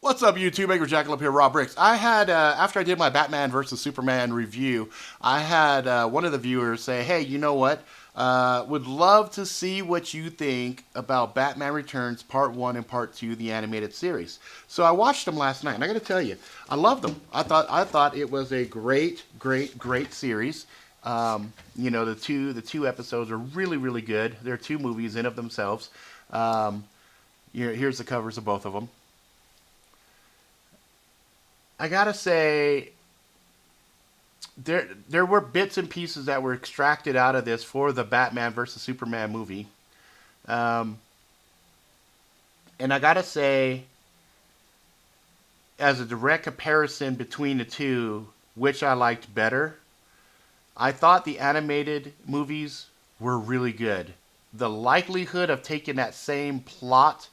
What's up, YouTube? Angry Jackalope here, Rob Bricks. I had, after I did my Batman versus Superman review, I had one of the viewers say, hey, you know what? Would love to see what you think about Batman Returns Part 1 and Part 2, the animated series. So I watched them last night, and I gotta tell you, I loved them. I thought it was a great series. The two episodes are really good. They're two movies in of themselves. Um, Here's the covers of both of them. I gotta say, there were bits and pieces that were extracted out of this for the Batman versus Superman movie, um, and I gotta say, as a direct comparison between the two, which I liked better, I thought the animated movies were really good. The likelihood of taking that same plot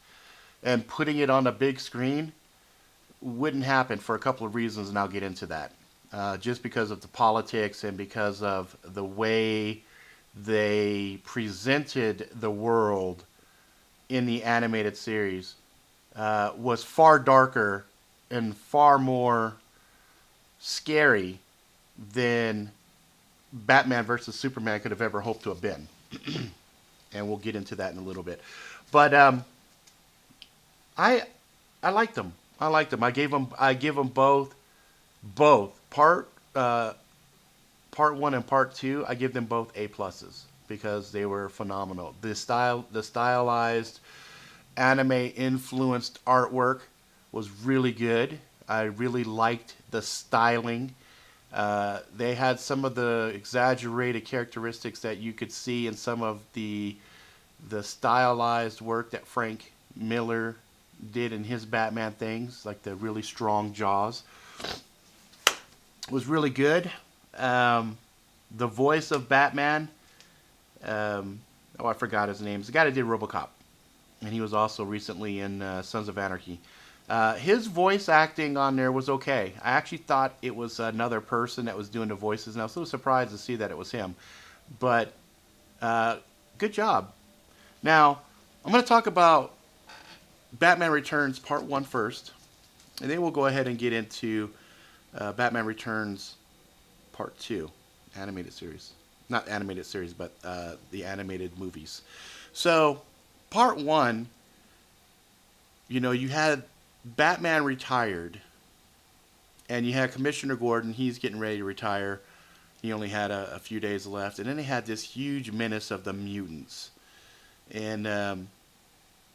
and putting it on a big screen wouldn't happen for a couple of reasons, and I'll get into that. Just because of the politics and because of the way they presented the world in the animated series was far darker and far more scary than Batman versus Superman could have ever hoped to have been. And we'll get into that in a little bit. But I I liked them. I liked them. I give them both part one and part two. I give them both A pluses because they were phenomenal. The stylized anime influenced artwork was really good. I really liked the styling. They had some of the exaggerated characteristics that you could see in some of the stylized work that Frank Miller did in his Batman things, like the really strong jaws, was really good. Um, the voice of Batman, oh, I forgot his name. It's the guy that did RoboCop, and he was also recently in Sons of Anarchy. His voice acting on there was okay. I actually thought it was another person that was doing the voices, and I was a little surprised to see that it was him. But uh, good job. Now, I'm going to talk about Batman Returns Part 1 first, and then we'll go ahead and get into Batman Returns Part 2, animated series. Not animated series, but the animated movies. So, Part 1, you had Batman retired, and you had Commissioner Gordon. He's getting ready to retire. He only had a few days left. And then they had this huge menace of the mutants. And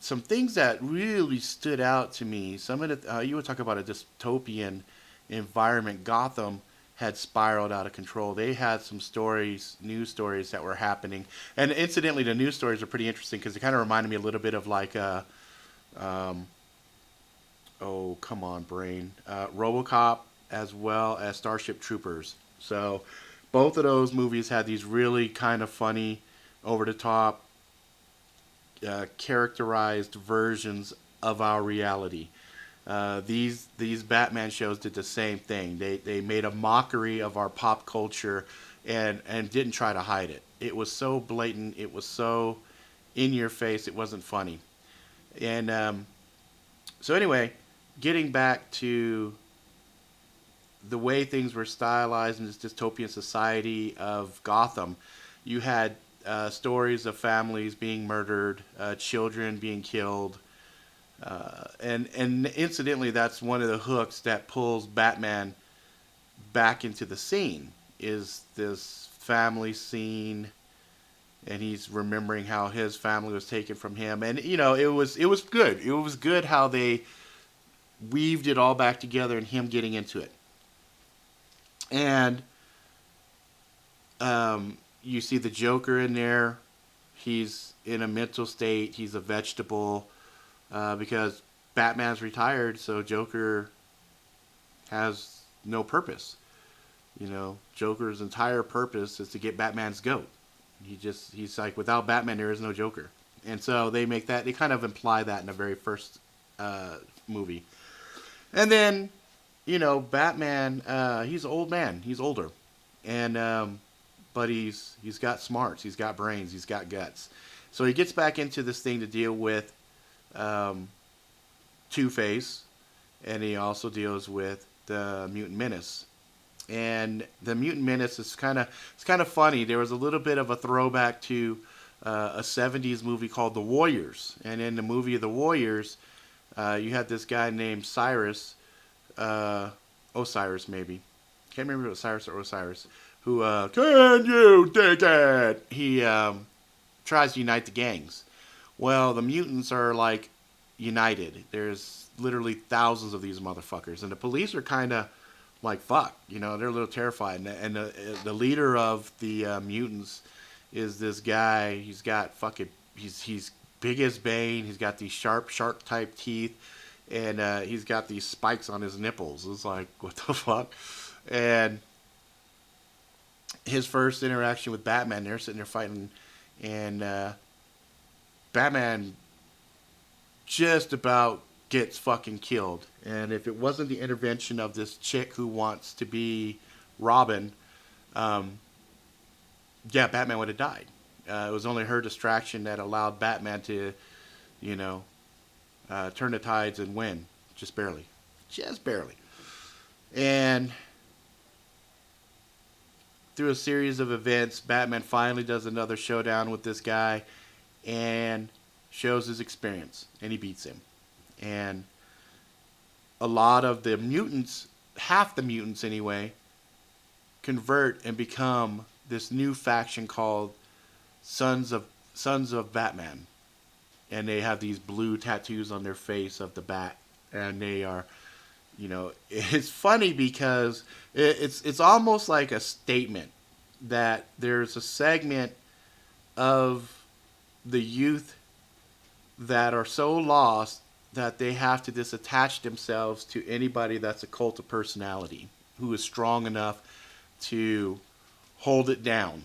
some things that really stood out to me. Some of the you would talk about a dystopian environment. Gotham had spiraled out of control. They had some stories, news stories that were happening, and incidentally, the news stories are pretty interesting because it kind of reminded me a little bit of like, um, oh come on, brain, RoboCop as well as Starship Troopers. So both of those movies had these really kind of funny, over the top characterized versions of our reality. These Batman shows did the same thing. They made a mockery of our pop culture and didn't try to hide it. It was so blatant. It was so in your face. It wasn't funny. And so anyway, getting back to the way things were stylized in this dystopian society of Gotham, you had stories of families being murdered, children being killed, and incidentally, that's one of the hooks that pulls Batman back into the scene. Is this family scene, and he's remembering how his family was taken from him, and it was good. It was good how they weaved it all back together, and him getting into it, and you see the Joker in there. He's in a mental state. He's a vegetable because Batman's retired, so Joker has no purpose. Joker's entire purpose is to get Batman's goat. He's like, without Batman, there is no Joker. And so they kind of imply that in the very first movie. And then, Batman, he's an old man. He's older. And, but he's got smarts. He's got brains. He's got guts. So he gets back into this thing to deal with Two Face, and he also deals with the Mutant Menace. And the Mutant Menace is kind of funny. There was a little bit of a throwback to a '70s movie called The Warriors, and in the movie The Warriors, you had this guy named Cyrus, Osiris maybe, can't remember if it was Cyrus or Osiris, who can you dig it? He tries to unite the gangs. Well, the mutants are like united. There's literally thousands of these motherfuckers, and the police are kind of like fuck. They're a little terrified. And the leader of the mutants is this guy. He's got fucking. He's big as Bane. He's got these sharp shark type teeth, and he's got these spikes on his nipples. It's like what the fuck, and his first interaction with Batman, they're sitting there fighting, and Batman just about gets fucking killed. And if it wasn't the intervention of this chick who wants to be Robin, um, yeah, Batman would have died. It was only her distraction that allowed Batman to, you know, turn the tides and win. Just barely. Just barely. And through a series of events, Batman finally does another showdown with this guy and shows his experience, and he beats him. And a lot of the mutants, half the mutants anyway, convert and become this new faction called Sons of Batman. And they have these blue tattoos on their face of the bat, and they are, it's funny because it's almost like a statement that there's a segment of the youth that are so lost that they have to disattach themselves to anybody that's a cult of personality who is strong enough to hold it down.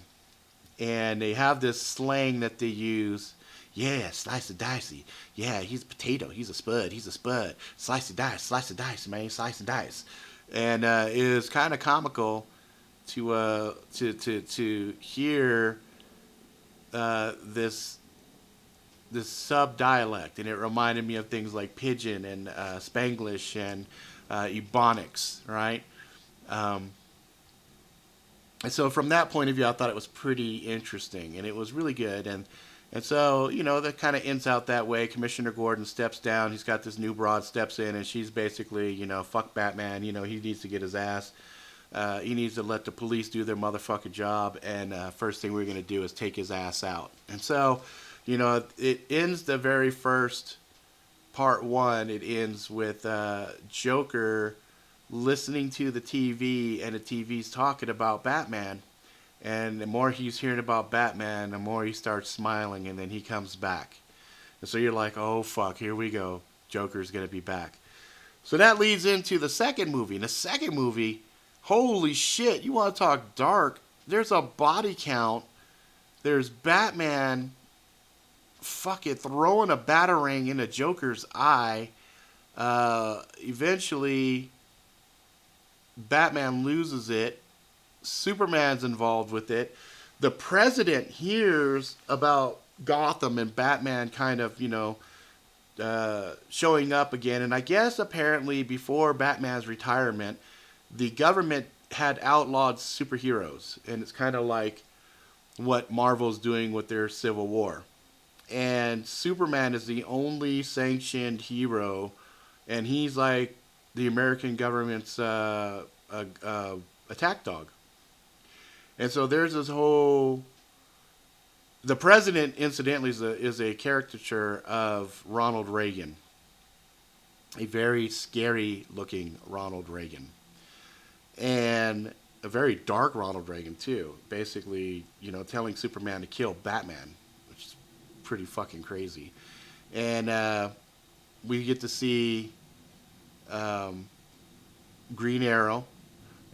And they have this slang that they use. Yeah, slice of dicey. Yeah, he's a potato. He's a spud. He's a spud. Slice of dice, man. Slice of dice. And it is kind of comical to hear this sub dialect, and it reminded me of things like pidgin and Spanglish and Ebonics, right? Um, and so from that point of view, I thought it was pretty interesting, and it was really good. And so that kind of ends out that way. Commissioner Gordon steps down. He's got this new broad steps in, and she's basically fuck Batman. He needs to get his ass. He needs to let the police do their motherfucking job, and first thing we're gonna do is take his ass out. And so, it ends the very first part one. It ends with Joker listening to the TV, and the TV's talking about Batman. And the more he's hearing about Batman, the more he starts smiling, and then he comes back. And so you're like, oh fuck, here we go. Joker's gonna be back. So that leads into the second movie. In the second movie, holy shit, you want to talk dark? There's a body count. There's Batman fucking throwing a batarang in the Joker's eye. Eventually, Batman loses it. Superman's involved with it. The president hears about Gotham and Batman kind of, showing up again. And I guess apparently before Batman's retirement, the government had outlawed superheroes. And it's kind of like what Marvel's doing with their Civil War. And Superman is the only sanctioned hero, and he's like the American government's attack dog. And so there's this whole. The president, incidentally, is a caricature of Ronald Reagan, a very scary looking Ronald Reagan, and a very dark Ronald Reagan too. Basically, telling Superman to kill Batman, which is pretty fucking crazy. And we get to see Green Arrow,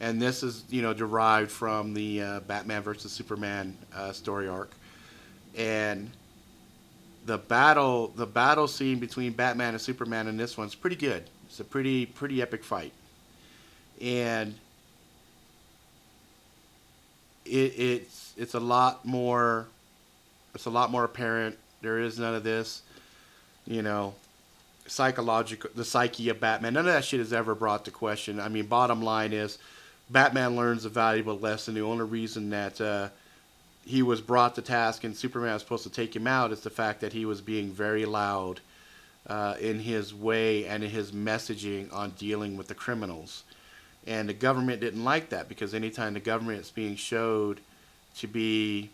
and this is derived from the Batman versus Superman story arc. And the battle scene between Batman and Superman in this one's pretty good. It's a pretty epic fight, and it's a lot more apparent. There is none of this, psychological, the psyche of Batman. None of that shit is ever brought to question. I mean, bottom line is, Batman learns a valuable lesson. The only reason that he was brought to task and Superman was supposed to take him out is the fact that he was being very loud in his way and in his messaging on dealing with the criminals. And the government didn't like that, because anytime the government is being showed to be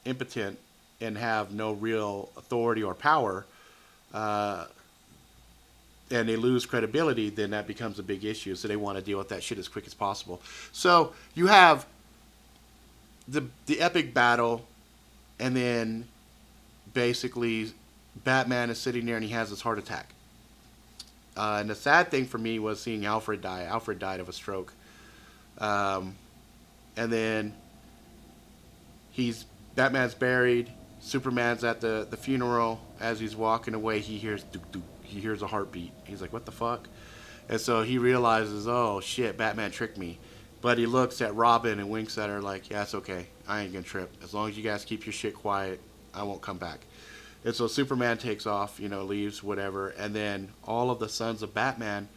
impotent and have no real authority or power, and they lose credibility, then that becomes a big issue. So they want to deal with that shit as quick as possible. So you have the epic battle, and then basically Batman is sitting there and he has this heart attack. And the sad thing for me was seeing Alfred die. Alfred died of a stroke. And then Batman's buried. Superman's at the funeral. As he's walking away, he hears duk, duk. He hears a heartbeat. He's like, what the fuck? And so he realizes, oh shit, Batman tricked me. But he looks at Robin and winks at her like, yeah, it's okay. I ain't gonna trip. As long as you guys keep your shit quiet, I won't come back. And so Superman takes off, leaves, whatever. And then all of the sons of Batman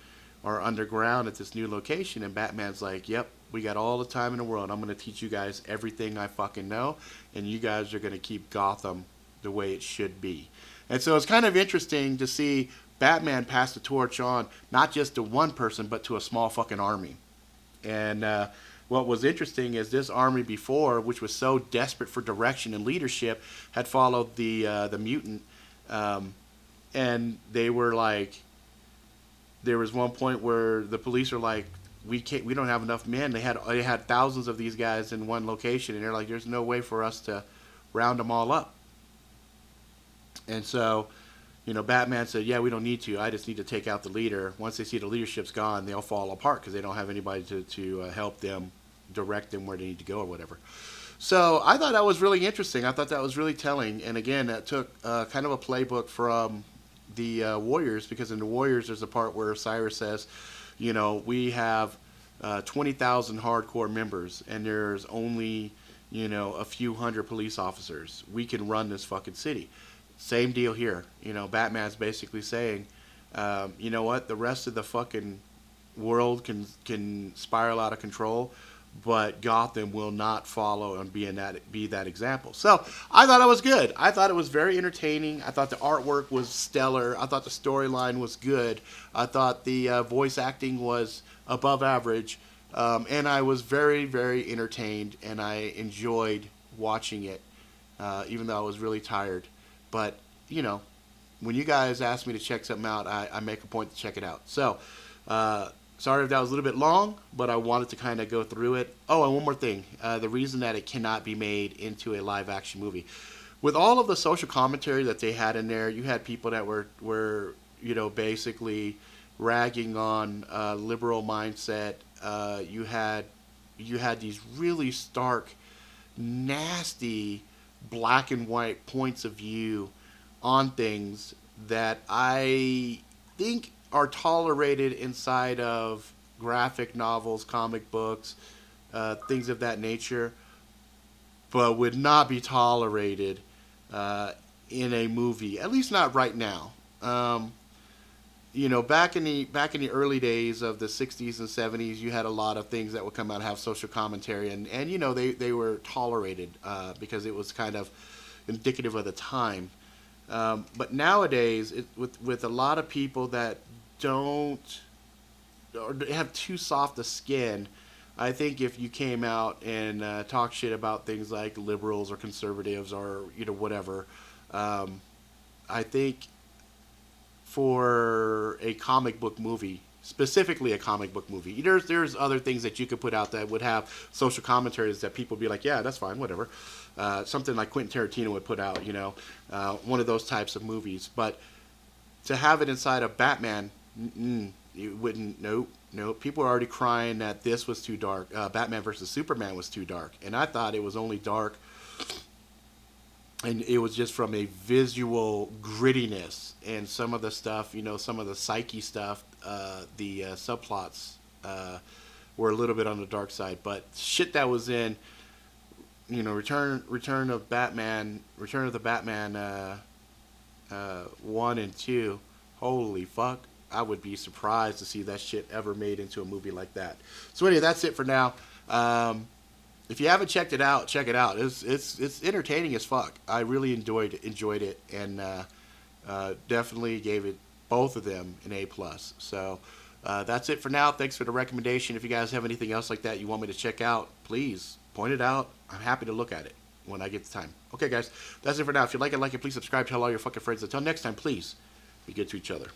are underground at this new location. And Batman's like, yep, we got all the time in the world. I'm going to teach you guys everything I fucking know. And you guys are going to keep Gotham the way it should be. And so it's kind of interesting to see Batman pass the torch on, not just to one person, but to a small fucking army. And what was interesting is this army before, which was so desperate for direction and leadership, had followed the mutant, and they were like, there was one point where the police are like, we don't have enough men. They had thousands of these guys in one location, and they're like, there's no way for us to round them all up. And so, Batman said, yeah, we don't need to. I just need to take out the leader. Once they see the leadership's gone, they'll fall apart because they don't have anybody to help them, direct them where they need to go or whatever. So I thought that was really interesting. I thought that was really telling. And again, that took kind of a playbook from the Warriors, because in the Warriors there's a part where Cyrus says, we have 20,000 hardcore members and there's only, a few hundred police officers. We can run this fucking city. Same deal here. Batman's basically saying, you know what, the rest of the fucking world can spiral out of control, but Gotham will not follow and be that example. So I thought it was good. I thought it was very entertaining. I thought the artwork was stellar. I thought the storyline was good. I thought the voice acting was above average. And I was very, very entertained, and I enjoyed watching it, even though I was really tired. But, when you guys ask me to check something out, I make a point to check it out. So, sorry if that was a little bit long, but I wanted to kind of go through it. Oh, and one more thing. The reason that it cannot be made into a live-action movie. With all of the social commentary that they had in there, you had people that were basically ragging on liberal mindset. You had these really stark, nasty, black and white points of view on things that I think are tolerated inside of graphic novels, comic books, things of that nature, but would not be tolerated in a movie, at least not right now. Back in the early days of the 60s and 70s, you had a lot of things that would come out and have social commentary, and they were tolerated because it was kind of indicative of the time. But nowadays, with a lot of people that don't, or have too soft a skin, I think if you came out and talk shit about things like liberals or conservatives or whatever, I think for a comic book movie, specifically a comic book movie, there's other things that you could put out that would have social commentaries that people would be like, yeah, that's fine, whatever. Something like Quentin Tarantino would put out, one of those types of movies. But to have it inside of Batman, you wouldn't. Nope. People are already crying that this was too dark. Batman versus Superman was too dark, and I thought it was only dark, and it was just from a visual grittiness and some of the stuff, some of the psyche stuff, the subplots were a little bit on the dark side. But shit that was in, Return of the Batman 1 and 2. Holy fuck. I would be surprised to see that shit ever made into a movie like that. So anyway, that's it for now. If you haven't checked it out, check it out. It's entertaining as fuck. I really enjoyed it, and definitely gave it, both of them, an A+. So that's it for now. Thanks for the recommendation. If you guys have anything else like that you want me to check out, please point it out. I'm happy to look at it when I get the time. Okay, guys, that's it for now. If you like it, please subscribe. Tell all your fucking friends. Until next time, please be good to each other.